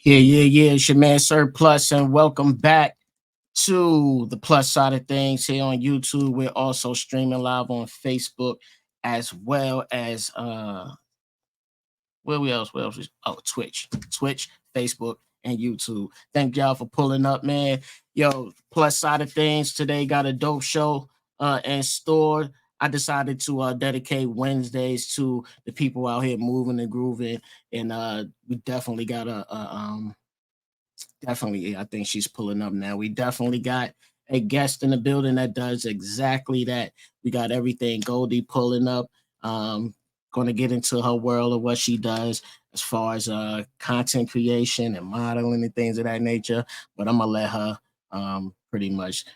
Yeah. It's your man Surplus, and welcome back to the plus side of things here on YouTube. We're also streaming live on Facebook as well as oh, Twitch, Facebook, and YouTube. Thank y'all for pulling up, man. Yo, plus side of things today got a dope show in store. I decided to dedicate Wednesdays to the people out here moving and grooving, and we definitely got definitely, I think she's pulling up now. We definitely got a guest in the building that does exactly that. We got everything Goldiie pulling up. Going to get into her world of what she does as far as content creation and modeling and things of that nature. But I'm gonna let her pretty much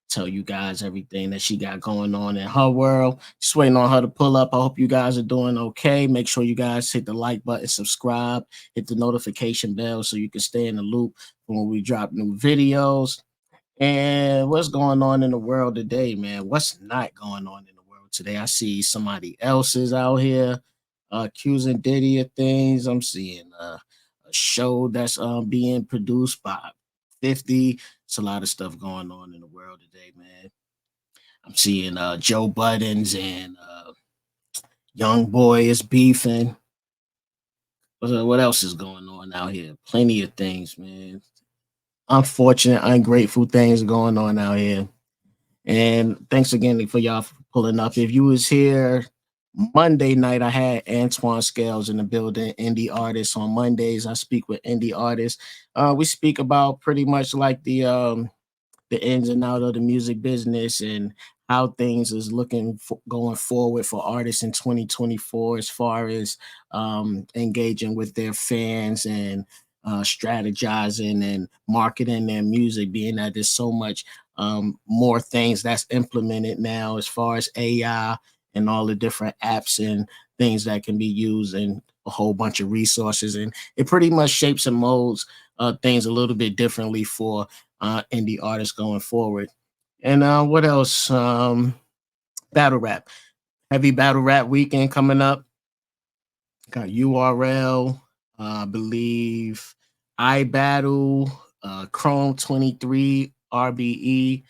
tell you guys everything that she got going on in her world. Just waiting on her to pull up. I hope you guys are doing okay. Make sure you guys hit the like button, subscribe, hit the notification bell so you can stay in the loop when we drop new videos. And what's going on in the world today, man? What's not going on in the world today? I see somebody else is out here accusing Diddy of things. I'm seeing a show that's being produced by 50. It's a lot of stuff going on in the world today, man. I'm seeing Joe Buttons and Young Boy is beefing. What else is going on out here? Plenty of things, man. Unfortunate, ungrateful things going on out here. And thanks again for y'all for pulling up. If you was here Monday night, I had Antoine Scales in the building, indie artists. On Mondays, I speak with indie artists. We speak about pretty much like the ins and out of the music business and how things is looking going forward for artists in 2024 as far as engaging with their fans and strategizing and marketing their music, being that there's so much more things that's implemented now as far as AI and all the different apps and things that can be used and a whole bunch of resources. And it pretty much shapes and molds things a little bit differently for indie artists going forward. And what else? Battle rap. Heavy battle rap weekend coming up. Got URL, I believe, iBattle, Chrome 23, RBE.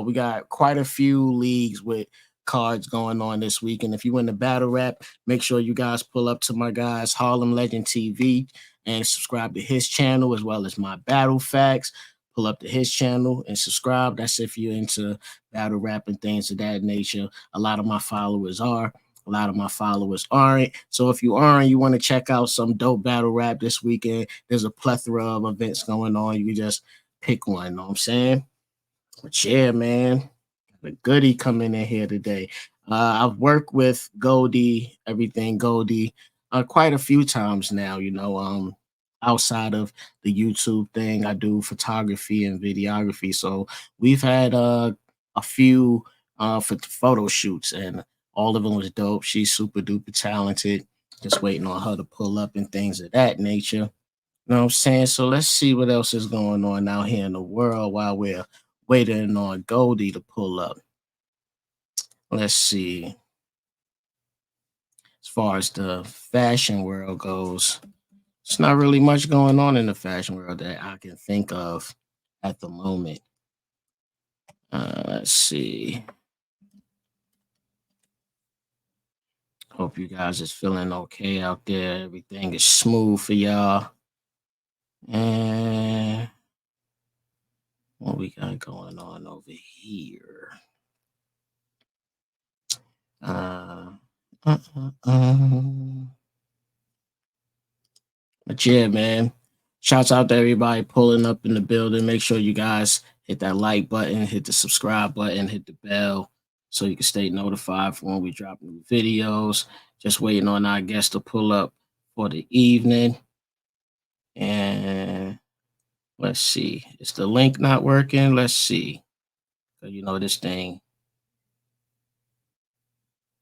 We got quite a few leagues with cards going on this week. And if you win the battle rap, make sure you guys pull up to my guys Harlem Legend TV and subscribe to his channel as well as my battle facts. Pull up to his channel and subscribe. That's if you're into battle rap and things of that nature. A lot of my followers are. A lot of my followers aren't. So if you aren't, you want to check out some dope battle rap this weekend. There's a plethora of events going on. You can just pick one. You know what I'm saying? But yeah, man, the goodie coming in here today. I've worked with Goldiie, everything Goldiie, quite a few times now. Outside of the YouTube thing, I do photography and videography. So we've had a few for photo shoots, and all of them was dope. She's super duper talented. Just waiting on her to pull up and things of that nature. You know what I'm saying? So let's see what else is going on out here in the world while we're waiting on Goldiie to pull up. Let's see. As far as the fashion world goes, it's not really much going on in the fashion world that I can think of at the moment. Let's see. Hope you guys is feeling okay out there. Everything is smooth for y'all. And what we got going on over here? Uh, uh, uh, uh. But yeah, man. Shouts out to everybody pulling up in the building. Make sure you guys hit that like button, hit the subscribe button, hit the bell so you can stay notified for when we drop new videos. Just waiting on our guests to pull up for the evening. And let's see. Is the link not working? Let's see. You know, this thing,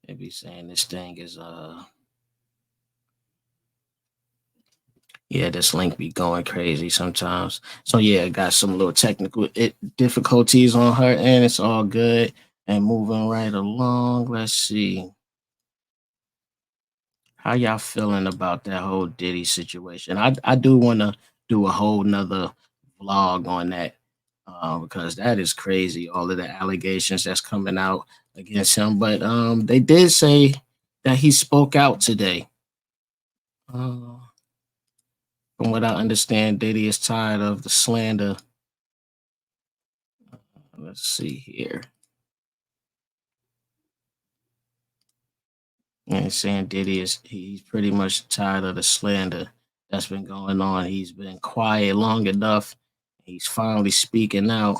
maybe saying this thing is yeah, this link be going crazy sometimes. So yeah, got some little technical difficulties on her end. It's all good and moving right along. Let's see. How y'all feeling about that whole Diddy situation? I do want to do a whole nother vlog on that, because that is crazy. All of the allegations that's coming out against him, but they did say that he spoke out today. Uh, from what I understand, Diddy is tired of the slander. Let's see here. And saying Diddy is he's pretty much tired of the slander that's been going on. He's been quiet long enough. He's finally speaking out,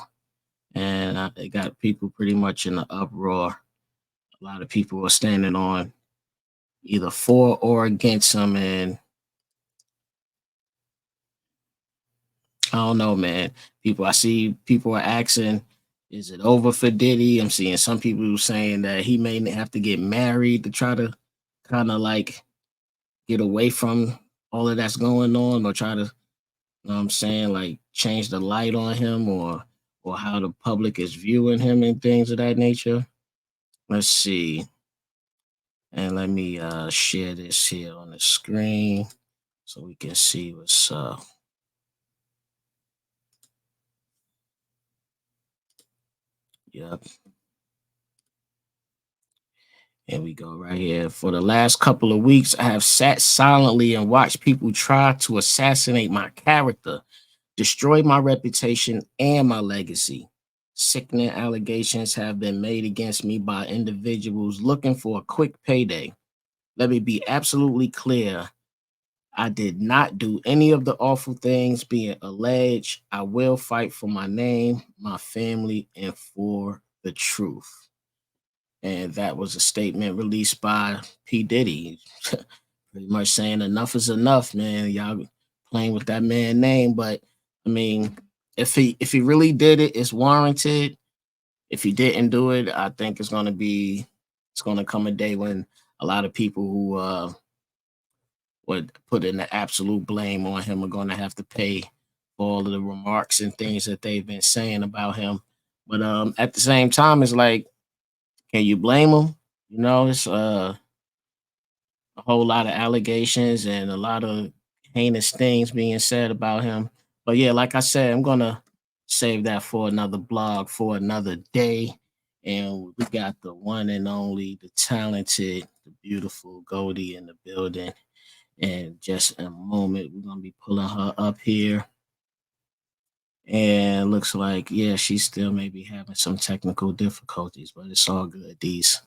and it got people pretty much in the uproar. A lot of people are standing on either for or against him, and I don't know, man. I see people are asking, is it over for Diddy? I'm seeing some people saying that he may have to get married to try to kind of like get away from all of that's going on, or try to, you know what I'm saying, like change the light on him, or how the public is viewing him and things of that nature. Let's see. And let me share this here on the screen so we can see what's up. Yep. Here we go, right here. For the last couple of weeks, I have sat silently and watched people try to assassinate my character, destroy my reputation and my legacy. Sickening allegations have been made against me by individuals looking for a quick payday. Let me be absolutely clear. I did not do any of the awful things being alleged. I will fight for my name, my family, and for the truth. And that was a statement released by P. Diddy, pretty much saying enough is enough, man. Y'all playing with that man's name, but I mean, if he really did it, it's warranted. If he didn't do it, I think it's gonna come a day when a lot of people who would put in the absolute blame on him are gonna have to pay for all of the remarks and things that they've been saying about him. But at the same time, it's like, can you blame him? You know, it's a whole lot of allegations and a lot of heinous things being said about him. But yeah, like I said, I'm gonna save that for another blog for another day. And we got the one and only, the talented, the beautiful Goldiie in the building. And just in a moment, we're gonna be pulling her up here. And looks like, yeah, she still may be having some technical difficulties, but it's all good. These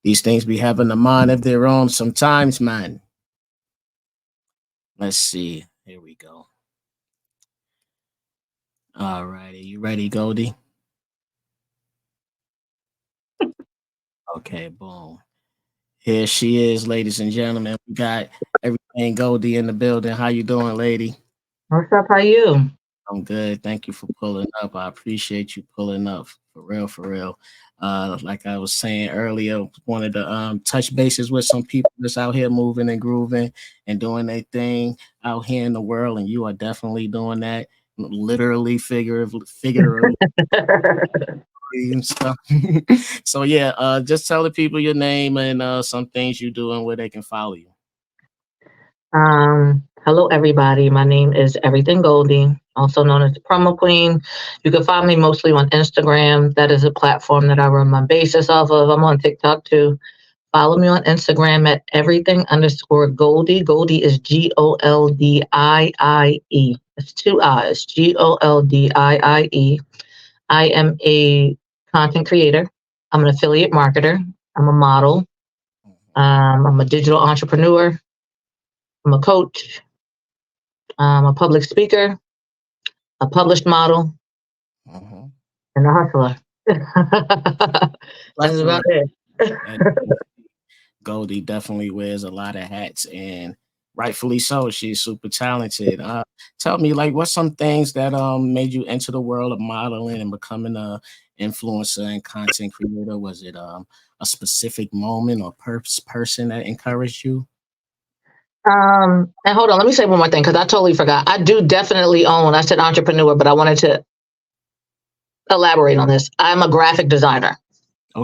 things be having a mind of their own sometimes, man. Let's see. Here we go. All righty. You ready, Goldiie? Okay, boom. Here she is, ladies and gentlemen. We got everything Goldiie in the building. How you doing, lady? What's up? How you? I'm good. Thank you for pulling up. I appreciate you pulling up. For real, for real. Like I was saying earlier, wanted to touch bases with some people that's out here moving and grooving and doing their thing out here in the world, and you are definitely doing that, literally, figuratively and stuff. So yeah, just tell the people your name and some things you do and where they can follow you. Hello everybody. My name is Everything Goldiie, also known as the Promo Queen. You can find me mostly on Instagram. That is a platform that I run my basis off of. I'm on TikTok too. Follow me on Instagram at everything_Goldiie. Goldiie is Goldiie. It's two I's. Goldie. I am a content creator. I'm an affiliate marketer. I'm a model. I'm a digital entrepreneur. I'm a coach. I'm a public speaker, a published model, Mm-hmm. and a hustler. That's about it. Goldiie definitely wears a lot of hats, and rightfully so. She's super talented. Tell me, like, what's some things that made you enter the world of modeling and becoming a influencer and content creator? Was it a specific moment or person that encouraged you? And hold on, let me say one more thing because I totally forgot. I do definitely own, I said entrepreneur, but I wanted to elaborate on this. I'm a graphic designer.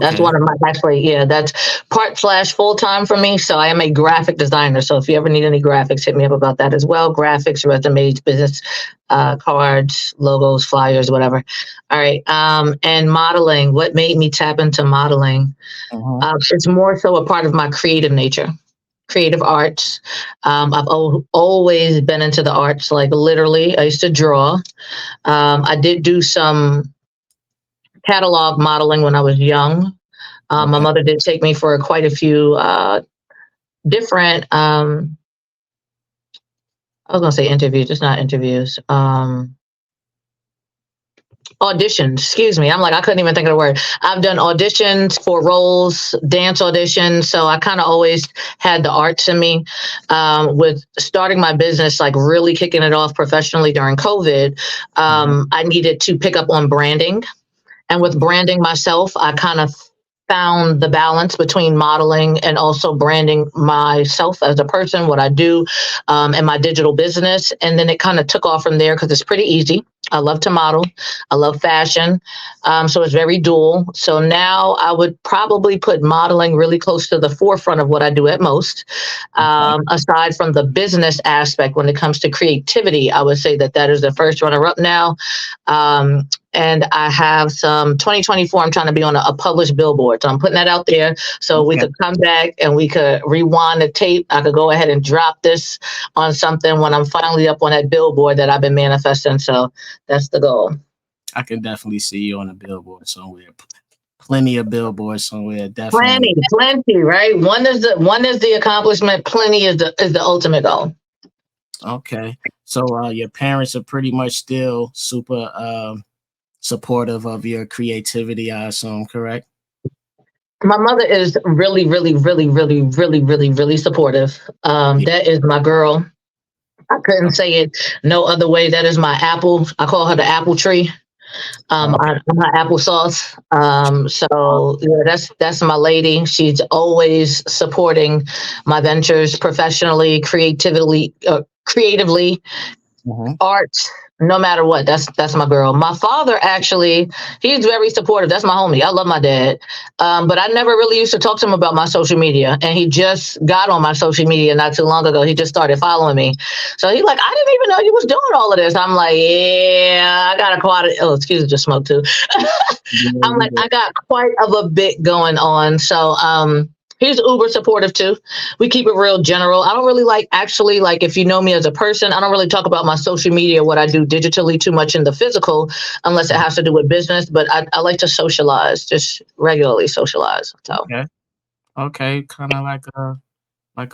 That's Okay. one of my, actually, yeah, that's part slash full time for me. So I am a graphic designer. So if you ever need any graphics, hit me up about that as well. Graphics, resumes, business cards, logos, flyers, whatever. All right. And modeling. What made me tap into modeling? Uh-huh. It's more so a part of my creative nature, creative arts. I've always been into the arts, like literally. I used to draw. I did do some catalog modeling when I was young. My Okay. mother did take me for quite a few different, I was going to say interviews, it's not interviews, auditions, excuse me. I'm like, I couldn't even think of the word. I've done auditions for roles, dance auditions. So I kind of always had the arts in me. With starting my business, like really kicking it off professionally during COVID, Uh-huh. I needed to pick up on branding. And with Okay. branding myself, I kind of found the balance between modeling and also branding myself as a person, what I do, and my digital business. And then it kind of took off from there because it's pretty easy. I love to model. I love fashion. So it's very dual. So now I would probably put modeling really close to the forefront of what I do at most. Okay. Aside from the business aspect, when it comes to creativity, I would say that that is the first runner up now. And I have some 2024. I'm trying to be on a published billboard, so I'm putting that out there so we Okay. could come back and we could rewind the tape. I could go ahead and drop this on something when I'm finally up on that billboard that I've been manifesting. So that's the goal. I can definitely see you on a billboard somewhere. Plenty of billboards somewhere. Definitely. Plenty, right? One is the accomplishment. Plenty is the ultimate goal. Okay. So your parents are pretty much still super supportive of your creativity, I assume, correct? My mother is really, really, really, really, really, really, really supportive. Yeah. That is my girl. I couldn't say it no other way. That is my apple. I call her the apple tree. Okay. I'm her applesauce. So yeah, that's my lady. She's always supporting my ventures professionally, creatively, Mhm. art, no matter what. That's my girl. My father actually, he's very supportive. That's my homie. I love my dad. But I never really used to talk to him about my social media. And he just got on my social media not too long ago. He just started following me. So he's like, I didn't even know you was doing all of this. I'm like, yeah, I got a quite, oh, excuse me, just smoke too. Yeah, I'm like, I got quite of a bit going on. So he's uber supportive too. We keep it real general. I don't really like, actually, like, if you know me as a person, I don't really talk about my social media, what I do digitally, too much in the physical, unless it has to do with business. But I like to socialize, just regularly socialize. So okay. Okay. Kind of like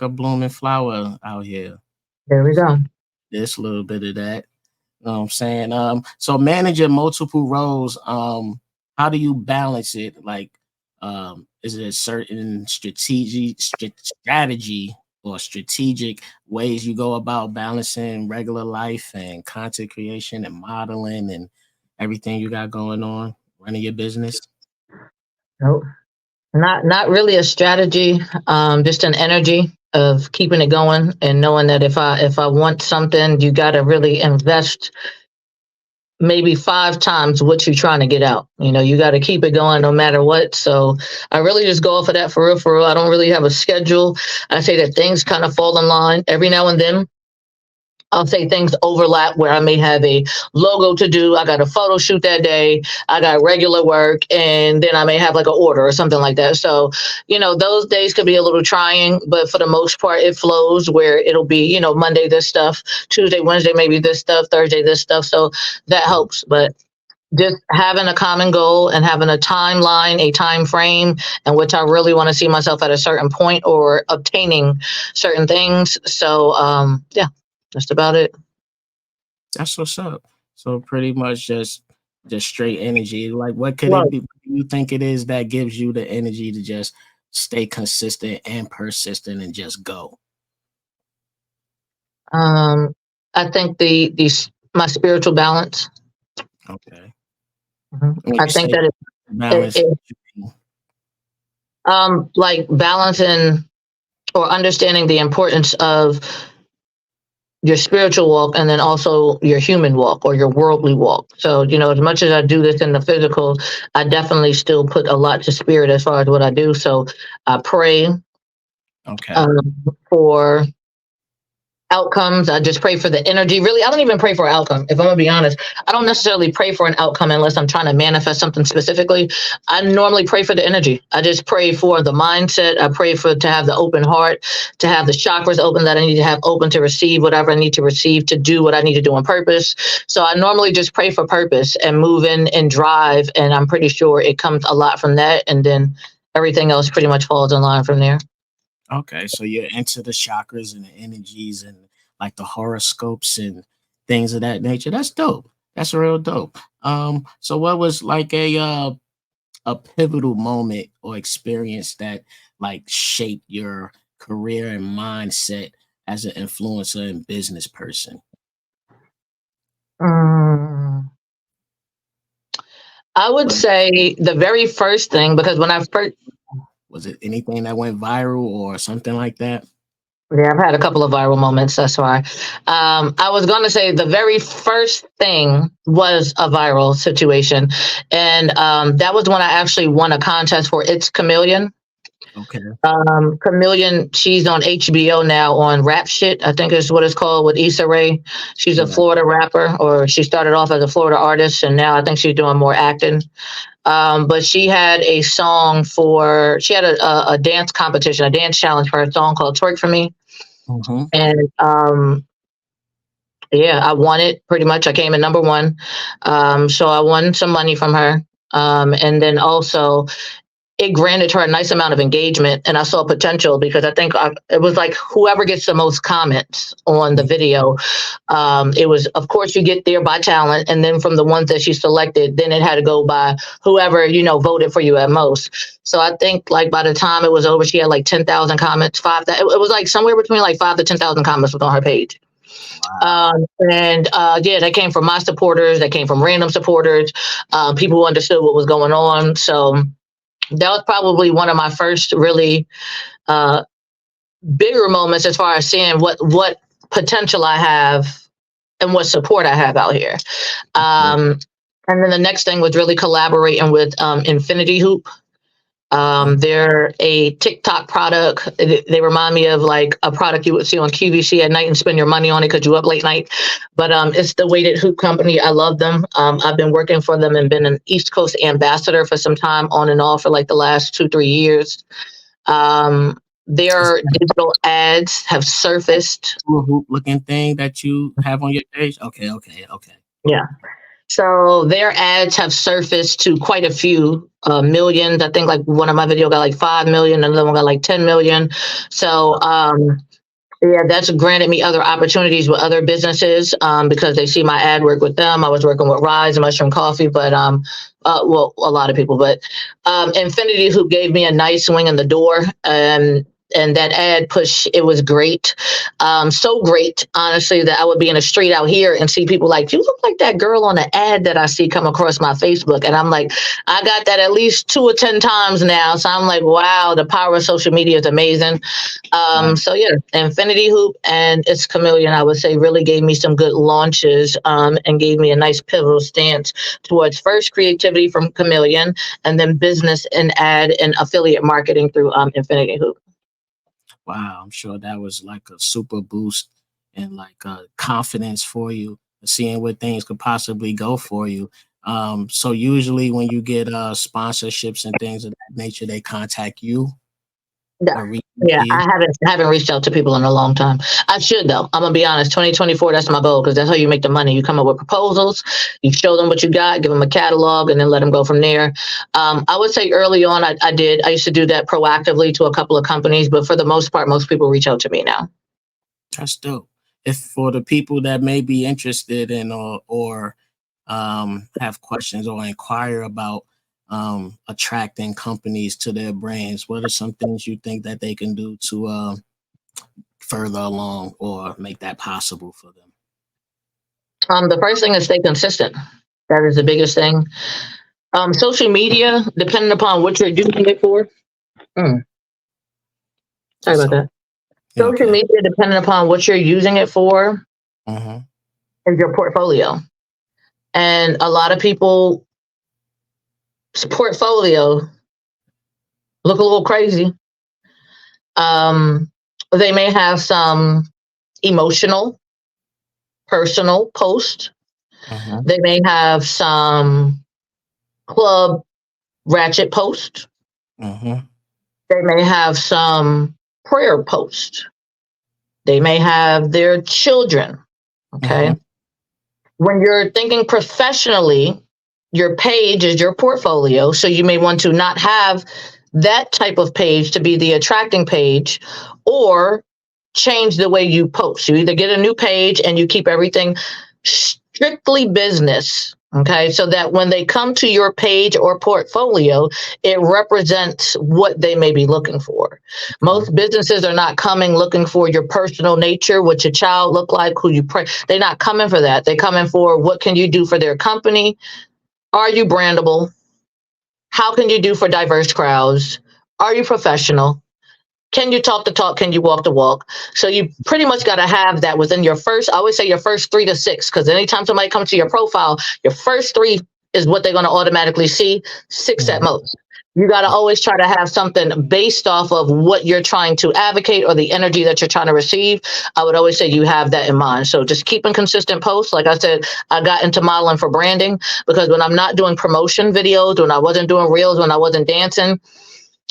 a blooming flower out here. there we go. This little bit of that. You know what I'm saying? So managing multiple roles, how do you balance it? Like, is it a certain strategy or strategic ways you go about balancing regular life and content creation and modeling and everything you got going on, running your business? Nope. Not really a strategy, just an energy of keeping it going and knowing that if I want something, you got to really invest maybe 5 times what you're trying to get out. You got to keep it going no matter what. So I really just go off of that for real, for real. I don't really have a schedule. I say that things kind of fall in line every now and then. I'll say things overlap where I may have a logo to do. I got a photo shoot that day. I got regular work, and then I may have like an order or something like that. So, those days could be a little trying, but for the most part, it flows where it'll be, Monday, this stuff, Tuesday, Wednesday, maybe this stuff, Thursday, this stuff. So that helps. But just having a common goal and having a timeline, a time frame in which I really want to see myself at a certain point or obtaining certain things. So, yeah, that's about it. That's what's up. So pretty much just straight energy. Like what could it Well, be? What do you think it is that gives you the energy to just stay consistent and persistent and just go? um, I think my spiritual balance. Okay. When I you think say that balance, like balancing or understanding the importance of your spiritual walk and then also your human walk or your worldly walk. So, as much as I do this in the physical, I definitely still put a lot to spirit as far as what I do. So I pray Okay. for outcomes. I just pray for the energy. Really, I don't even pray for an outcome. If I'm gonna be honest, I don't necessarily pray for an outcome unless I'm trying to manifest something specifically. I normally pray for the energy. I just pray for the mindset. I pray for to have the open heart, to have the chakras open that I need to have open to receive whatever I need to receive, to do what I need to do on purpose. So I normally just pray for purpose and move in and drive. And I'm pretty sure it comes a lot from that. And then everything else pretty much falls in line from there. Okay, so you're into the chakras and the energies and like the horoscopes and things of that nature. That's dope. That's real dope. So what was like a pivotal moment or experience that like shaped your career and mindset as an influencer and business person? Mm, I would Was, say the very first thing, because when I first, was it anything that went viral or something like that? yeah, I've had a couple of viral moments. That's why. I was going to say the very first thing was a viral situation. And that was when I actually won a contest for It's Chameleon. Okay. Chameleon, she's on HBO now on Rap Shit, I think is what it's called, with Issa Rae. She's a Right. Florida rapper, or she started off as a Florida artist, and now I think she's doing more acting. But she had a song she had a dance competition, a dance challenge for her song called Twerk For Me. Mm-hmm. And yeah, I won it pretty much. I came in number one. So I won some money from her. And then also, it granted her a nice amount of engagement, and I saw potential because I think it was like whoever gets the most comments on the video. It was, of course, you get there by talent, and then from the ones that she selected, then it had to go by whoever voted for you at most. So I think like by the time it was over, she had like 10,000 comments. It was like somewhere between like 5 to 10,000 comments was on her page. Wow. And yeah, that came from my supporters. That came from random supporters, people who understood what was going on. So that was probably one of my first really uh, bigger moments as far as seeing what potential I have and what support I have out here. Okay. And then the next thing was really collaborating with Infinity Hoop. They're a TikTok product. They remind me of like a product you would see on QVC at night and spend your money on it because you up late night. But it's the weighted hoop company. I love them. I've been working for them and been an East Coast ambassador for some time, on and off for like the last 2-3 years. Is Their that digital ads have surfaced. a hoop looking thing that you have on your page? Okay. Okay. Okay. Yeah. So their ads have surfaced to quite a few millions. I think like one of my videos got like 5 million, another one got like 10 million. So yeah, that's granted me other opportunities with other businesses because they see my ad work with them. I was working with Rise and Mushroom Coffee, but well, a lot of people, but Infinity Hoop gave me a nice swing in the door. And that ad push, it was great. So great, honestly, that I would be in the street out here and see people like, you look like that girl on the ad that I see come across my Facebook. And I'm like, I got that at least 2 or 10 times now. So I'm like, wow, the power of social media is amazing. Right. So yeah, Infinity Hoop and It's Chameleon, I would say, really gave me some good launches and gave me a nice pivotal stance towards first creativity from Chameleon and then business and ad and affiliate marketing through Infinity Hoop. Wow, I'm sure that was like a super boost and like confidence for you, seeing where things could possibly go for you. So usually when you get sponsorships and things of that nature, they contact you Yeah. or reach out Yeah, to you. I haven't reached out to people in a long time. I should though. I'm gonna be honest. 2024, that's my goal because that's how you make the money. You come up with proposals, you show them what you got, give them a catalog, and then let them go from there. I would say early on, I used to do that proactively to a couple of companies, but for the most part, most people reach out to me now. That's dope. If for the people that may be interested in or have questions or inquire about attracting companies to their brands, what are some things you think that they can do to further along or make that possible for them? The first thing is stay consistent. That is the biggest thing. Social media, depending upon what you're using it for. Mm, sorry about So that. yeah, Social okay. media, depending upon what you're using it for, Mhm. is your portfolio. And a lot of people's portfolio look a little crazy. Um, they may have some emotional, personal posts. Mhm. They may have some club ratchet posts. Mhm. They may have some prayer posts. They may have their children. Okay. Mhm. When you're thinking professionally, your page is your portfolio. So you may want to not have that type of page to be the attracting page, or change the way you post. You either get a new page and you keep everything strictly business. Okay, so that when they come to your page or portfolio, it represents what they may be looking for. Okay. Most businesses are not coming looking for your personal nature, what your child look like, who you pray. They're not coming for that. They're coming for what can you do for their company? Are you brandable? How can you do for diverse crowds? Are you professional? Can you talk the talk? Can you walk the walk? So you pretty much got to have that within your first, I always say your first 3 to 6, because anytime somebody comes to your profile, your first 3 is what they're going to automatically see, 6 at Mhm. most. You got to always try to have something based off of what you're trying to advocate or the energy that you're trying to receive. I would always say you have that in mind. So just keeping consistent posts. Like I said, I got into modeling for branding because when I'm not doing promotion videos, when I wasn't doing reels, when I wasn't dancing,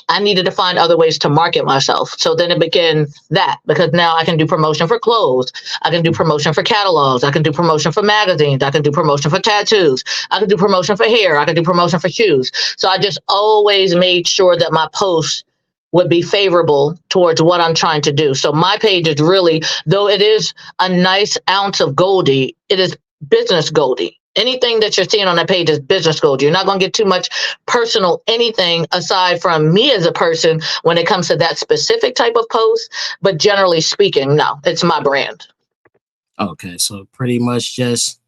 I needed to find other ways to market myself. So then it began that, because now I can do promotion for clothes. I can do promotion for catalogs. I can do promotion for magazines. I can do promotion for tattoos. I can do promotion for hair. I can do promotion for shoes. So I just always made sure that my posts would be favorable towards what I'm trying to do. So my page is really, though it is a nice ounce of Goldiie, it is business Goldiie. Anything that you're seeing on that page is business Goldiie. You're not going to get too much personal anything aside from me as a person when it comes to that specific type of post. But generally speaking, no, it's my brand. Okay, so pretty much just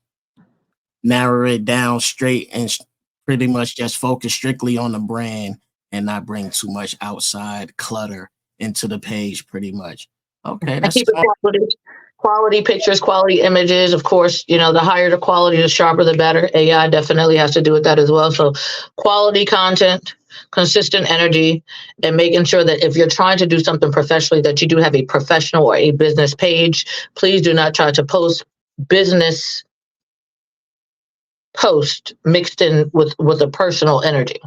narrow it down straight and pretty much just focus strictly on the brand and not bring too much outside clutter into the page pretty much. Okay, I that's keep it smart. quality pictures, quality images. Of course, the higher the quality, the sharper, the better. AI definitely has to do with that as well. So quality content, consistent energy, and making sure that if you're trying to do something professionally, that you do have a professional or a business page. Please do not try to post business post mixed in with a personal energy.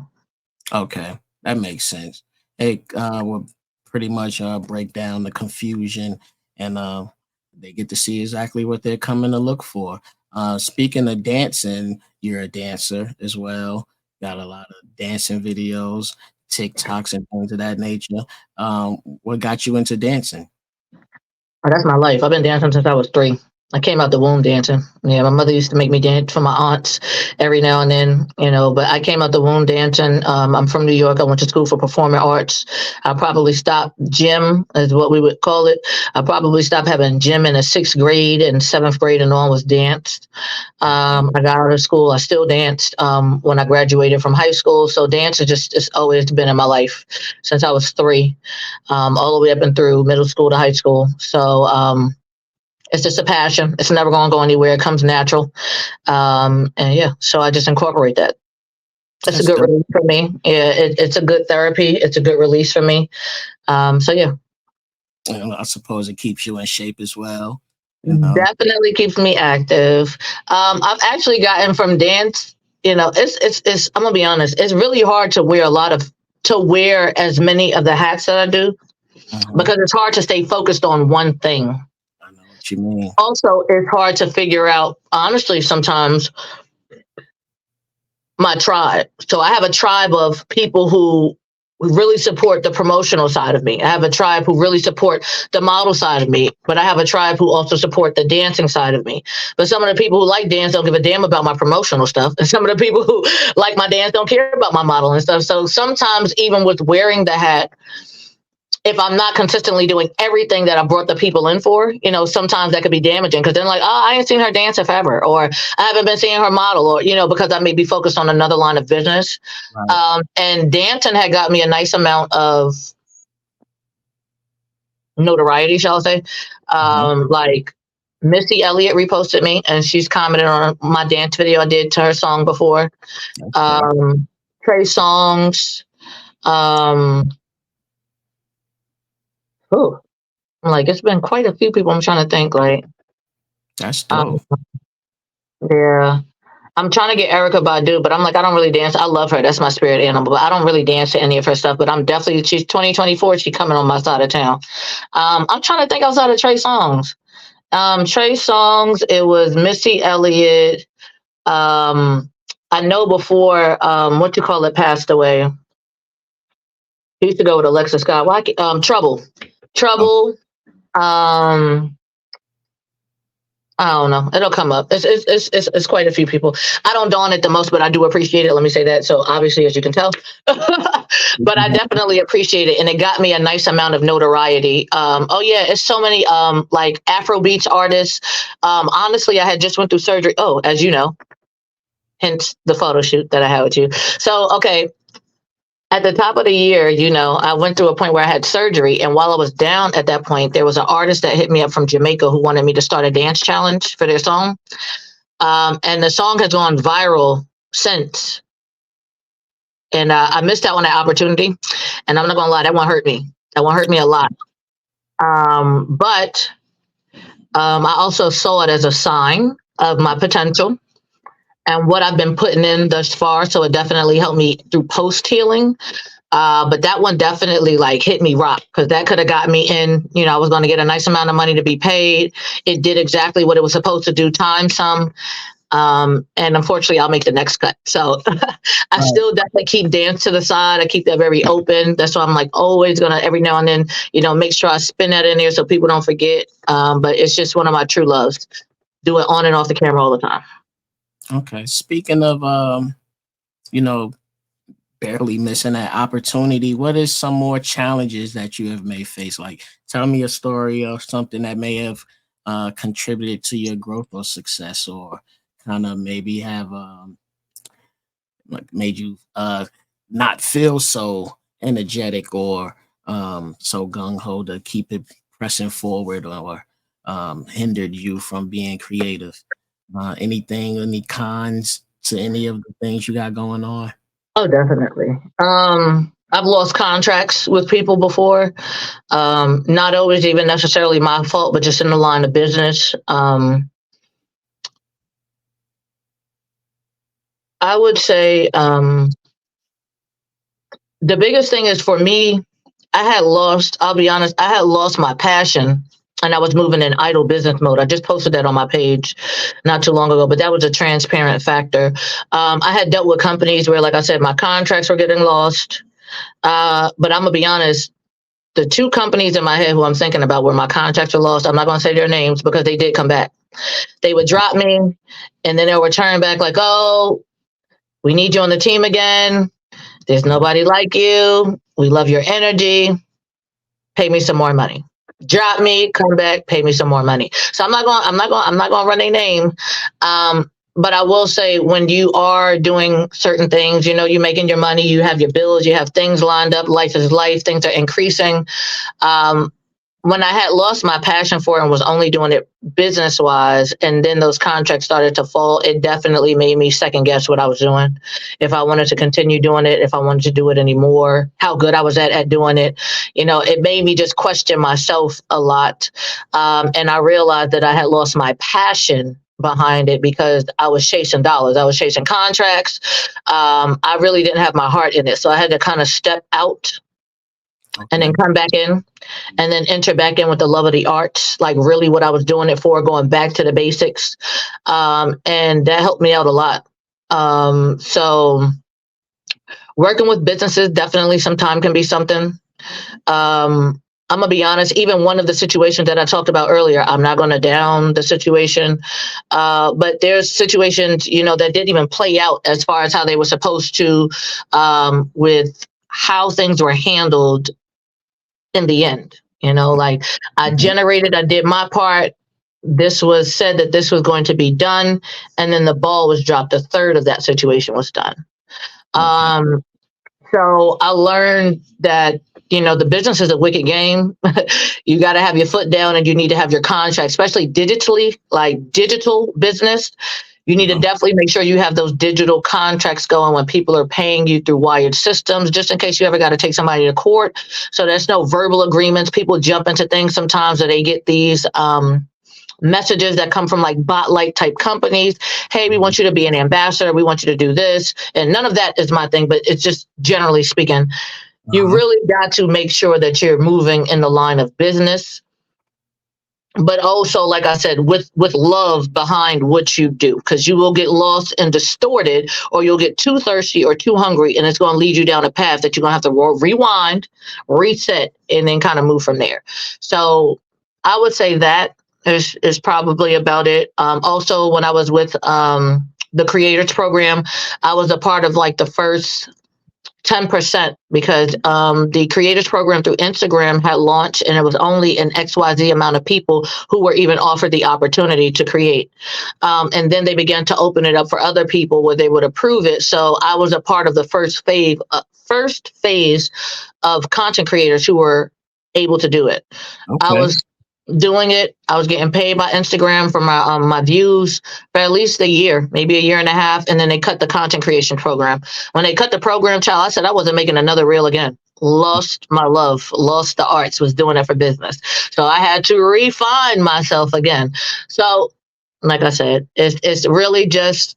Okay, that makes sense. It will pretty much break down the confusion, and they get to see exactly what they're coming to look for. Speaking of dancing, you're a dancer as well. Got a lot of dancing videos, TikToks, and things of that nature. What got you into dancing? Oh, that's my life. I've been dancing since I was 3. I came out the womb dancing. Yeah, my mother used to make me dance for my aunts every now and then, but I came out the womb dancing. I'm from New York. I went to school for performing arts. I probably stopped gym, is what we would call it. I probably stopped having gym in the 6th grade, and 7th grade and on was dance. Okay. I got out of school. I still danced when I graduated from high school. So dance has just it's always been in my life since I was 3, all the way up and through middle school to high school. So it's just a passion. It's never going to go anywhere. It comes natural. And yeah, so I just incorporate that. It's a That's good dope. release for me. Yeah, it's a good therapy. It's a good release for me. So yeah, And I suppose it keeps you in shape as well. You know. definitely keeps me active. I've actually gotten from dance. It's. I'm gonna be honest. It's really hard to wear as many of the hats that I do, Mhm. because it's hard to stay focused on one thing. I know what you mean. Also, it's hard to figure out, honestly, sometimes my tribe. So I have a tribe of people who really support the promotional side of me. I have a tribe who really support the model side of me, but I have a tribe who also support the dancing side of me. But some of the people who like dance don't give a damn about my promotional stuff. And some of the people who like my dance don't care about my model and stuff. So sometimes even with wearing the hat, if I'm not consistently doing everything that I brought the people in for, sometimes that could be damaging, because they're like, oh, I ain't seen her dance forever, or I haven't been seeing her model, or, because I may be focused on another line of business. Right. And dancing had got me a nice amount of notoriety, shall I say. Mhm. Like Missy Elliott reposted me, and she's commented on my dance video I did to her song before. Okay. Trey Songs. Ooh, like it's been quite a few people. I'm trying to think. Like, That's um, dope. yeah, I'm trying to get Erica Badu, but I'm like, I don't really dance. I love her. That's my spirit animal, but I don't really dance to any of her stuff. But I'm definitely, she's 2024. She's coming on my side of town. I'm trying to think outside of Trey Songs. Trey Songs. It was Missy Elliott. I know before what you call it passed away. He used to go with Alexa Scott. Why? Trouble. Oh, Trouble. Um, I don't know. It'll come up. It's quite a few people. I don't dawn it the most, but I do appreciate it. Let me say that. So obviously, as you can tell, but I definitely appreciate it, and it got me a nice amount of notoriety. Oh yeah, it's so many like Afro beats artists. Honestly, I had just went through surgery. Oh, as you know, hence the photo shoot that I had with you. So okay, at the top of the year, I went through a point where I had surgery. And while I was down at that point, there was an artist that hit me up from Jamaica who wanted me to start a dance challenge for their song. And the song has gone viral since. And I missed out on that opportunity. And I'm not going to lie, that one hurt me. That one hurt me a lot. But I also saw it as a sign of my potential and what I've been putting in thus far. So it definitely helped me through post healing. But that one definitely like hit me rock because that could have got me in. I was going to get a nice amount of money to be paid. It did exactly what it was supposed to do, time some. And unfortunately, I'll make the next cut. So I right. still definitely keep dance to the side. I keep that very open. That's why I'm like always going to every now and then, make sure I spin that in there so people don't forget. But it's just one of my true loves. Do it on and off the camera all the time. Okay. Speaking of, you know, barely missing that opportunity, what is some more challenges that you have may face? Like, tell me a story of something that may have contributed to your growth or success, or kind of maybe have like made you not feel so energetic or so gung ho to keep it pressing forward, or hindered you from being creative. Any cons to any of the things you got going on? Oh, definitely. I've lost contracts with people before. Not always even necessarily my fault, but just in the line of business. I would say the biggest thing is for me, I'll be honest, I had lost my passion and I was moving in idle business mode. I just posted that on my page not too long ago, but that was a transparent factor. I had dealt with companies where, like I said, my contracts were getting lost. But I'm going to be honest, the two companies in my head who I'm thinking about where my contracts are lost, I'm not going to say their names because they did come back. They would drop me and then they'll return back like, oh, we need you on the team again. There's nobody like you. We love your energy. Pay me some more money. Drop me, come back, pay me some more money. So I'm not going to run a name. But I will say when you are doing certain things, you're making your money, you have your bills, you have things lined up, life is life, things are increasing. When I had lost my passion for it and was only doing it business wise, and then those contracts started to fall, it definitely made me second guess what I was doing. If I wanted to continue doing it, if I wanted to do it anymore, how good I was at doing it. It made me just question myself a lot. And I realized that I had lost my passion behind it because I was chasing dollars. I was chasing contracts. I really didn't have my heart in it. So I had to kind of step out and then come back in and then enter back in with the love of the arts, like really what I was doing it for, going back to the basics. And that helped me out a lot. So working with businesses definitely sometimes can be something. I'm going to be honest, even one of the situations that I talked about earlier, I'm not going to down the situation. But there's situations, that didn't even play out as far as how they were supposed to, with how things were handled in the end. Like I did my part. This was said that this was going to be done. And then the ball was dropped. A third of that situation was done. So I learned that, the business is a wicked game. You got to have your foot down and you need to have your contract, especially digitally, like digital business. You need to definitely make sure you have those digital contracts going when people are paying you through wired systems, just in case you ever got to take somebody to court. So there's no verbal agreements. People jump into things sometimes that they get these messages that come from like bot-like type companies. Hey, we want you to be an ambassador. We want you to do this. And none of that is my thing, but it's just generally speaking, you really got to make sure that you're moving in the line of business, but also, like I said, with love behind what you do, because you will get lost and distorted, or you'll get too thirsty or too hungry, and it's going to lead you down a path that you're going to have to rewind, reset, and then kind of move from there. So I would say that is probably about it. Also, when I was with the Creators Program, I was a part of like the first 10%, because the Creators Program through Instagram had launched, and it was only an XYZ amount of people who were even offered the opportunity to create. And then they began to open it up for other people where they would approve it. So I was a part of the first phase of content creators who were able to do it. I was doing it. I was getting paid by Instagram for my views for at least a year, maybe a year and a half, and then they cut the content creation program. When they cut the program, child, I said I wasn't making another reel again. Lost my love, lost the arts, was doing it for business. So I had to refine myself again. So, like I said, it's really just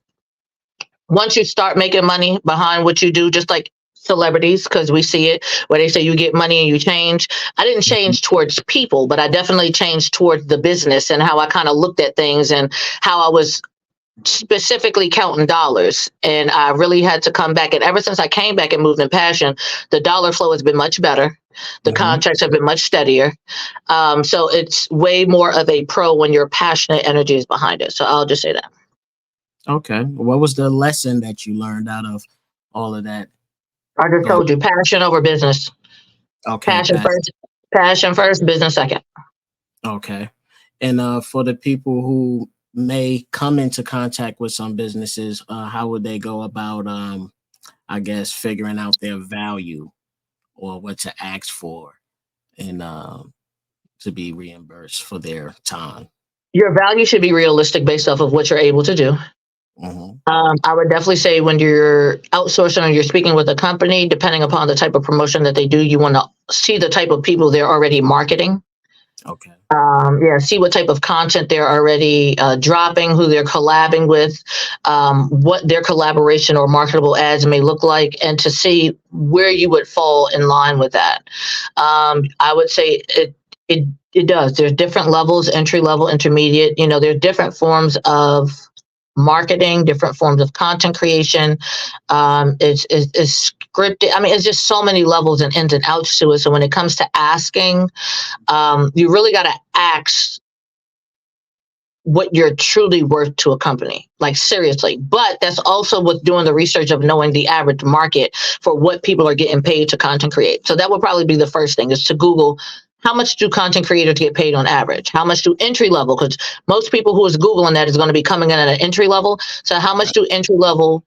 once you start making money behind what you do, just like celebrities, because we see it where they say you get money and you change. I didn't change towards people, but I definitely changed towards the business and how I kind of looked at things and how I was specifically counting dollars. And I really had to come back. And ever since I came back and moved in passion, the dollar flow has been much better. The contracts have been much steadier. So it's way more of a pro when your passionate energy is behind it. So I'll just say that. Okay. What was the lesson that you learned out of all of that? I just told you, passion over business. Okay. Passion first, business second. Okay. And for the people who may come into contact with some businesses, how would they go about, I guess, figuring out their value or what to ask for and to be reimbursed for their time? Your value should be realistic based off of what you're able to do. I would definitely say when you're outsourcing or you're speaking with a company, depending upon the type of promotion that they do, you want to see the type of people they're already marketing. Okay. See what type of content they're already dropping, who they're collabing with, what their collaboration or marketable ads may look like, and to see where you would fall in line with that. I would say it does. There's different levels, entry level, intermediate. There's different forms of marketing, different forms of content creation. It's scripted. I mean, it's just so many levels and ins and outs to it. So when it comes to asking, you really got to ask what you're truly worth to a company, like seriously. But that's also with doing the research of knowing the average market for what people are getting paid to content create. So that would probably be the first thing, is to Google, how much do content creators get paid on average? How much do entry level? Because most people who is Googling that is going to be coming in at an entry level. So how much do entry level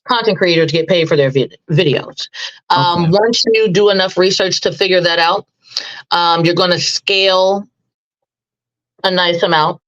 content creators get paid for their videos? Once you do enough research to figure that out, you're going to scale a nice amount.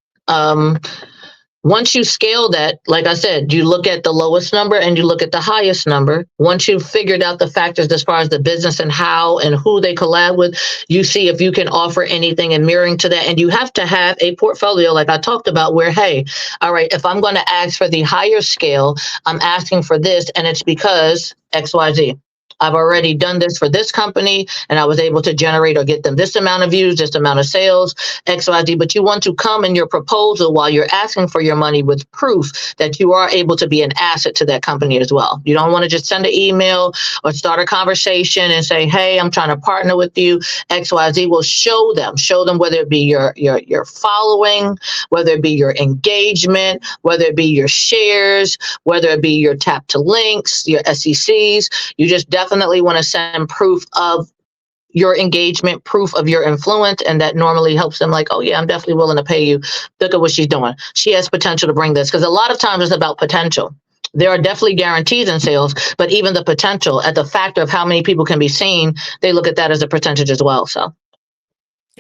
Once you scale that, like I said, you look at the lowest number and you look at the highest number. Once you've figured out the factors as far as the business and how and who they collab with, you see if you can offer anything and mirroring to that. And you have to have a portfolio, like I talked about, where, hey, all right, if I'm going to ask for the higher scale, I'm asking for this, and it's because XYZ. I've already done this for this company, and I was able to generate or get them this amount of views, this amount of sales, XYZ. But you want to come in your proposal while you're asking for your money with proof that you are able to be an asset to that company as well. You don't want to just send an email or start a conversation and say, hey, I'm trying to partner with you, XYZ. Well, show them whether it be your following, whether it be your engagement, whether it be your shares, whether it be your tap to links, your SECs. You just definitely want to send proof of your engagement, proof of your influence, and that normally helps them, like, oh yeah, I'm definitely willing to pay you. Look at what she's doing. She has potential to bring this, because a lot of times it's about potential. There are definitely guarantees in sales, but even the potential at the factor of how many people can be seen, they look at that as a percentage as well. So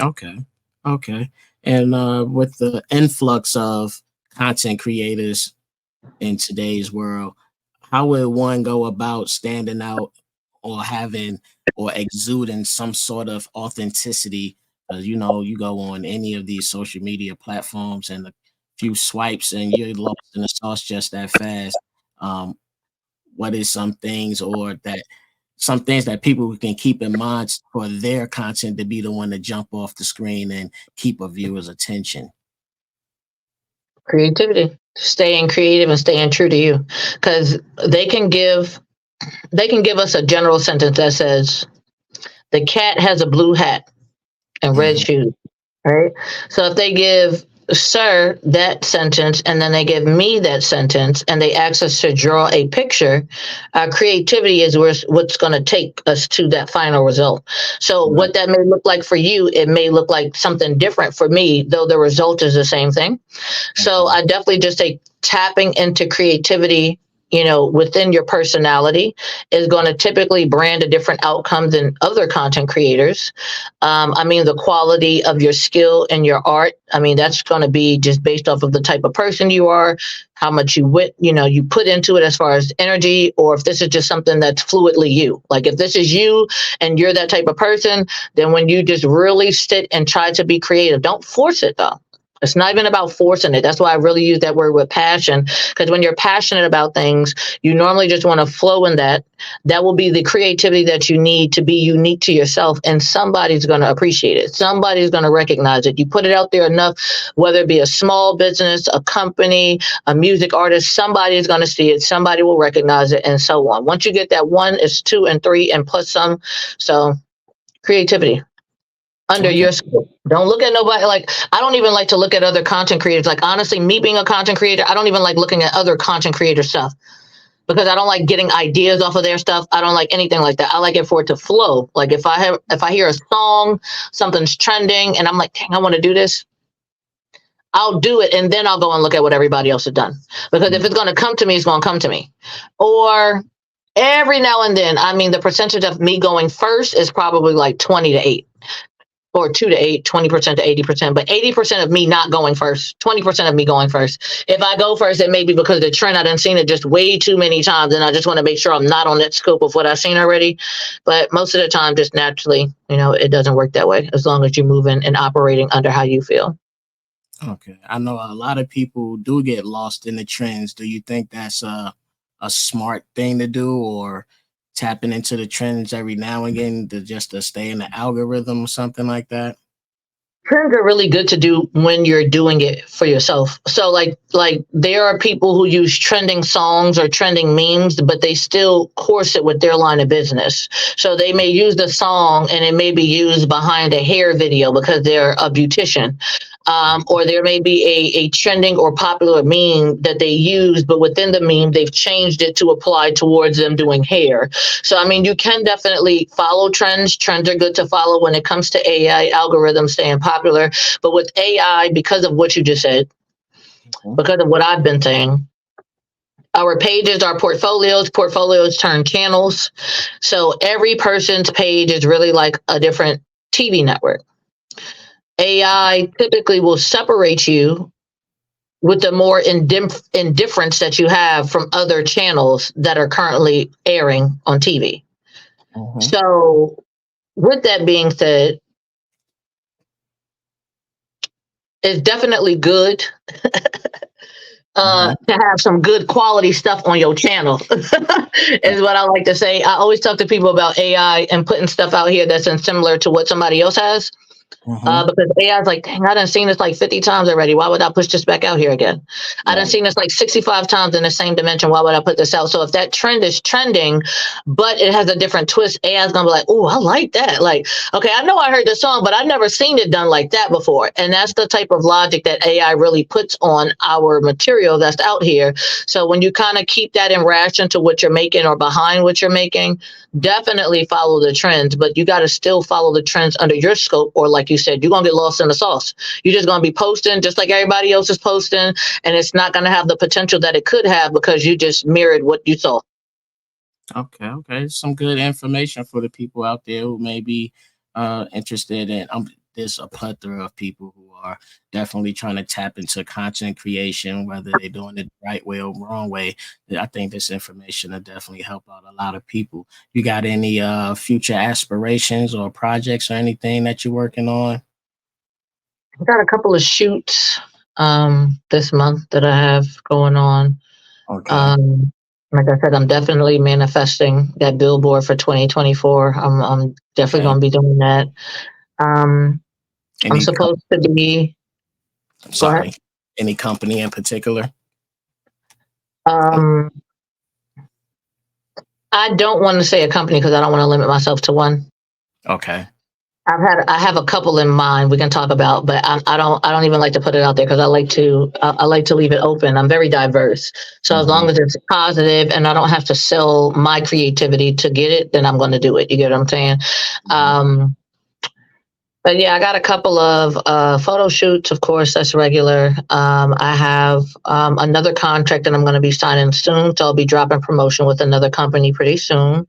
Okay. Okay. And with the influx of content creators in today's world, how would one go about standing out or having or exuding some sort of authenticity? You know, you go on any of these social media platforms and a few swipes and you're lost in the sauce just that fast. Um, what is some things that people can keep in mind for their content to be the one to jump off the screen and keep a viewer's attention? creativity, staying creative and staying true to you, because they can give they can give us a general sentence that says the cat has a blue hat and red Mhm. shoes, right? So if they give sir that sentence and then they give me that sentence and they ask us to draw a picture, our creativity is what's going to take us to that final result. So Right. what that may look like for you, it may look like something different for me, though the result is the same thing. So Okay. I definitely just say tapping into creativity, within your personality is going to typically brand a different outcome than other content creators. I mean, the quality of your skill and your art, I mean, that's going to be just based off of the type of person you are, how much you put into it as far as energy, or if this is just something that's fluidly you. Like if this is you and you're that type of person, then when you just really sit and try to be creative, don't force it though. It's not even about forcing it. That's why I really use that word with passion. Because when you're passionate about things, you normally just want to flow in that. That will be the creativity that you need to be unique to yourself. And somebody's going to appreciate it. Somebody's going to recognize it. You put it out there enough, whether it be a small business, a company, a music artist, somebody is going to see it. Somebody will recognize it and so on. Once you get that one, it's two and three and plus some. So creativity under Okay. your scope. Don't look at nobody. Like, I don't even like to look at other content creators. Like, honestly, me being a content creator, I don't even like looking at other content creator stuff because I don't like getting ideas off of their stuff. I don't like anything like that. I like it for it to flow. Like if I hear a song, something's trending and I'm like, dang, I want to do this. I'll do it and then I'll go and look at what everybody else has done. Because if it's going to come to me, it's going to come to me. Or every now and then, I mean, the percentage of me going first is probably like 20-8. Or 2-8, 20% to 80%, but 80% of me not going first, 20% of me going first. If I go first, it may be because the trend I done seen it just way too many times, and I just want to make sure I'm not on that scope of what I've seen already. But most of the time, just naturally, it doesn't work that way. As long as you're moving and operating under how you feel. Okay. I know a lot of people do get lost in the trends. Do you think that's a smart thing to do, or tapping into the trends every now and again to stay in the algorithm or something like that? Trends are really good to do when you're doing it for yourself. So like there are people who use trending songs or trending memes, but they still course it with their line of business. So they may use the song and it may be used behind a hair video because they're a beautician. Or there may be a trending or popular meme that they use, but within the meme, they've changed it to apply towards them doing hair. So, I mean, you can definitely follow trends. Trends are good to follow when it comes to AI algorithms staying popular. But with AI, because of what you just said, Mhm. because of what I've been saying, our pages are portfolios turn channels. So every person's page is really like a different TV network. AI typically will separate you with the more indifference that you have from other channels that are currently airing on TV. Mhm. So, with that being said, it's definitely good Mhm. to have some good quality stuff on your channel, Right. is what I like to say. I always talk to people about AI and putting stuff out here that's similar to what somebody else has. Mhm. Because AI is like, dang, I done seen this like 50 times already. Why would I push this back out here again? I done Right. seen this like 65 times in the same dimension. Why would I put this out? So if that trend is trending, but it has a different twist, AI is gonna be like, oh, I like that. Like, okay, I know I heard the song, but I've never seen it done like that before. And that's the type of logic that AI really puts on our material that's out here. So when you kind of keep that in ration to what you're making or behind what you're making, definitely follow the trends, but you got to still follow the trends under your scope or like you said, you're gonna get lost in the sauce. You're just gonna be posting just like everybody else is posting, and it's not gonna have the potential that it could have because you just mirrored what you saw. Okay, okay. Some good information for the people out there who may be interested in. There's a plethora of people who are definitely trying to tap into content creation, whether they're doing it the right way or wrong way. I think this information will definitely help out a lot of people. You got any future aspirations or projects or anything that you're working on? I got a couple of shoots this month that I have going on. Okay. Um, like I said, I'm definitely manifesting that billboard for 2024. I'm definitely Okay. going to be doing that. Um, I'm Any supposed to be. I'm Go ahead. sorry. Any company in particular? Um, I don't want to say a company because I don't want to limit myself to one. Okay. I have a couple in mind we can talk about, but I don't even like to put it out there because I like to leave it open. I'm very diverse, so as Mhm. long as it's positive and I don't have to sell my creativity to get it, then I'm going to do it. You get what I'm saying? Mhm. Um, but yeah, I got a couple of photo shoots. Of course, that's regular. I have another contract that I'm going to be signing soon, so I'll be dropping promotion with another company pretty soon.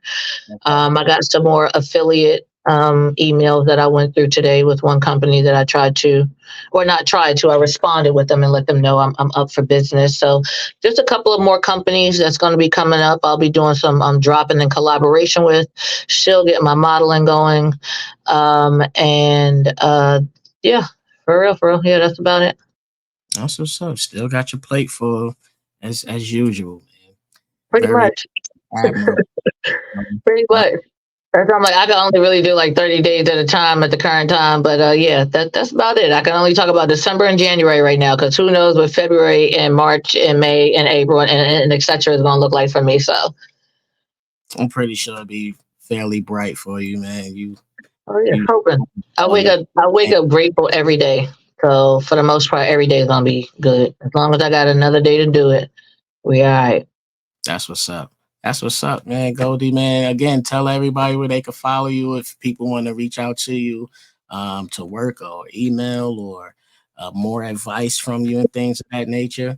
Okay. I got some more affiliate emails that I went through today with one company that I tried to, or not tried to, I responded with them and let them know I'm up for business. So just a couple of more companies that's going to be coming up. I'll be doing some dropping in collaboration with, still getting my modeling going. And yeah, for real, for real. Yeah, that's about it. That's what's up. Still got your plate full as usual, man. Pretty Very much. admirable. Pretty Uh, much. That's I'm like I can only really do like 30 days at a time at the current time, but yeah, that's about it. I can only talk about December and January right now because who knows what February and March and May and April and et cetera is going to look like for me. So, I'm pretty sure it'll be fairly bright for you, man. oh yeah, You hoping. on your I wake up grateful every day. So for the most part, every day is going to be good as long as I got another day to do it. We all right. That's what's up. That's what's up, man. Goldie, man. Again, tell everybody where they can follow you if people want to reach out to you to work or email or more advice from you and things of that nature.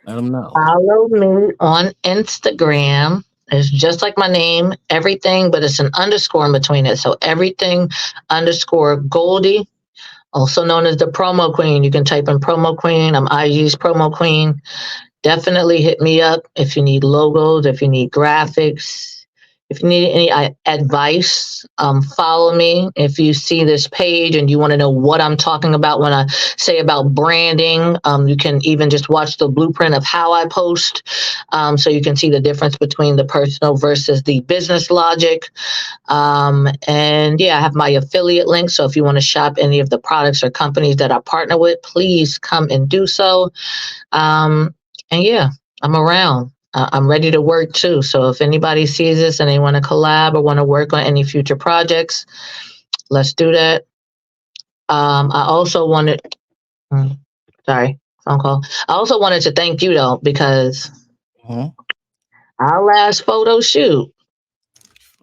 Let them know. Follow me on Instagram. It's just like my name, everything, but it's an underscore in between it. So everything underscore Goldiie, also known as the promo queen. You can type in promo queen. I'm IG's promo queen. Definitely hit me up if you need logos, if you need graphics, if you need any advice. Follow me. If you see this page and you want to know what I'm talking about when I say about branding, you can even just watch the blueprint of how I post, so you can see the difference between the personal versus the business logic. And yeah, I have my affiliate link. So if you want to shop any of the products or companies that I partner with, please come and do so. Um, and yeah, I'm around. I'm ready to work too. So if anybody sees this and they want to collab or want to work on any future projects, let's do that. I also wanted, mm, sorry, phone call. I also wanted to thank you though, because Mhm. our last photo shoot,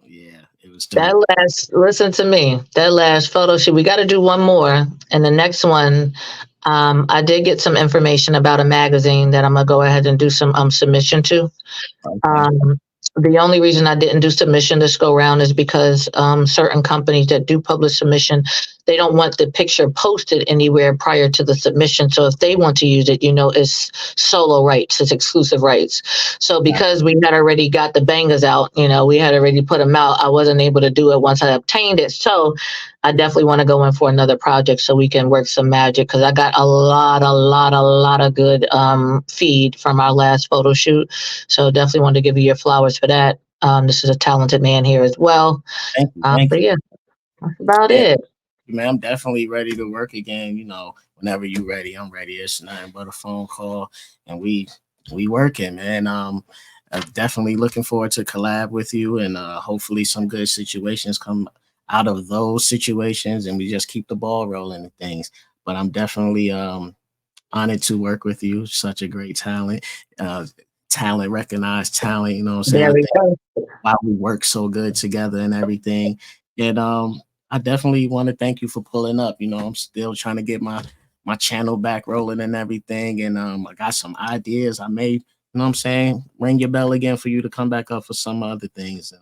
Yeah, it was dope. listen to me, that last photo shoot, we got to do one more. And the next one, I did get some information about a magazine that I'm going to go ahead and do some submission to. Okay. Um, the only reason I didn't do submission this go round is because certain companies that do publish submission, they don't want the picture posted anywhere prior to the submission. So if they want to use it, it's solo rights, it's exclusive rights. So Got because we had already got the bangers out, we had already put them out, I wasn't able to do it once I obtained it. So I definitely want to go in for another project so we can work some magic because I got a lot of good feed from our last photo shoot. So definitely want to give you your flowers for that. This is a talented man here as well. Thank you. Thank But you. yeah, that's about Yeah, it. man, I'm definitely ready to work again. Whenever you ready, I'm ready. It's nothing but a phone call, and we working, man. I'm definitely looking forward to collab with you, and hopefully some good situations come out of those situations, and we just keep the ball rolling and things. But I'm definitely honored to work with you. Such a great talent, uh, talent, recognized talent. You know what I'm saying? There I we think go. why we work so good together and everything. And I definitely want to thank you for pulling up. You know, I'm still trying to get my channel back rolling and everything, and I got some ideas. I may, you know, what I'm saying, ring your bell again for you to come back up for some other things,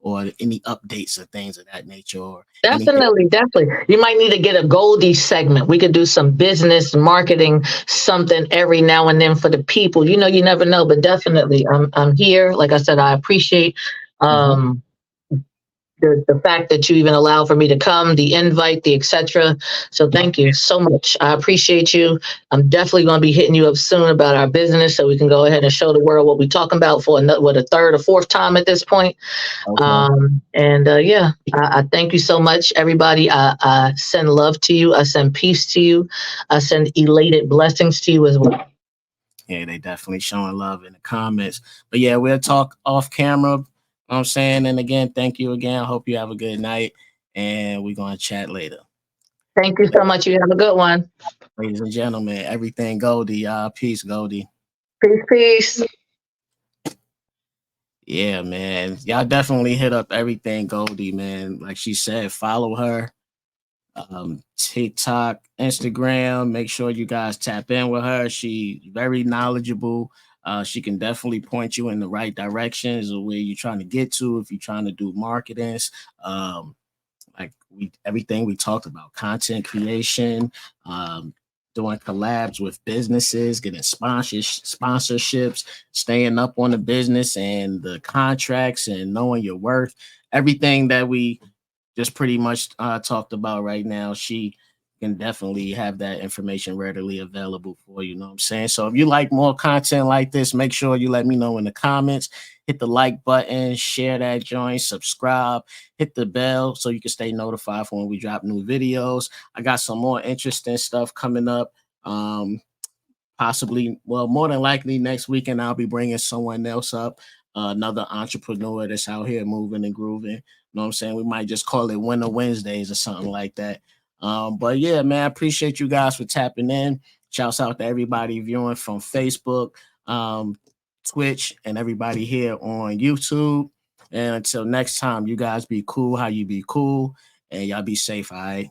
or any updates or things of that nature, or anything. Definitely, definitely. You might need to get a Goldiie segment. We could do some business marketing, something every now and then for the people. You know, you never know, but definitely, I'm here. Like I said, I appreciate Mhm. um, the fact that you even allow for me to come, the invite, the etc. So thank you so much. I appreciate you. I'm definitely going to be hitting you up soon about our business so we can go ahead and show the world what we're talking about for another, what, a third or fourth time at this point. Okay. Yeah, I thank you so much, everybody. I send love to you. I send peace to you. I send elated blessings to you as well. Yeah, they definitely showing love in the comments. But yeah, we'll talk off camera. You know what I'm saying? And again, thank you again. I hope you have a good night. And we're gonna chat later. Thank you so much. You have a good one. Ladies and gentlemen, everything Goldiie. Peace, Goldiie. Peace, peace. Yeah, man. Y'all definitely hit up everything Goldiie, man. Like she said, follow her. TikTok, Instagram. Make sure you guys tap in with her. She's very knowledgeable. She can definitely point you in the right directions of where you're trying to get to if you're trying to do marketings. Um, like everything we talked about, content creation, um, doing collabs with businesses, getting sponsorships, staying up on the business and the contracts and knowing your worth. Everything that we just pretty much talked about right now, she can definitely have that information readily available for you. You know what I'm saying? So if you like more content like this, make sure you let me know in the comments. Hit the like button, share that joint, subscribe, hit the bell so you can stay notified for when we drop new videos. I got some more interesting stuff coming up. Possibly, well, more than likely next weekend, I'll be bringing someone else up, another entrepreneur that's out here moving and grooving. You know what I'm saying? We might just call it Winter Wednesdays or something like that. But yeah, man, I appreciate you guys for tapping in. Shouts out to everybody viewing from Facebook, um, Twitch, and everybody here on YouTube. And until next time, you guys be cool how you be cool, and y'all be safe, all right?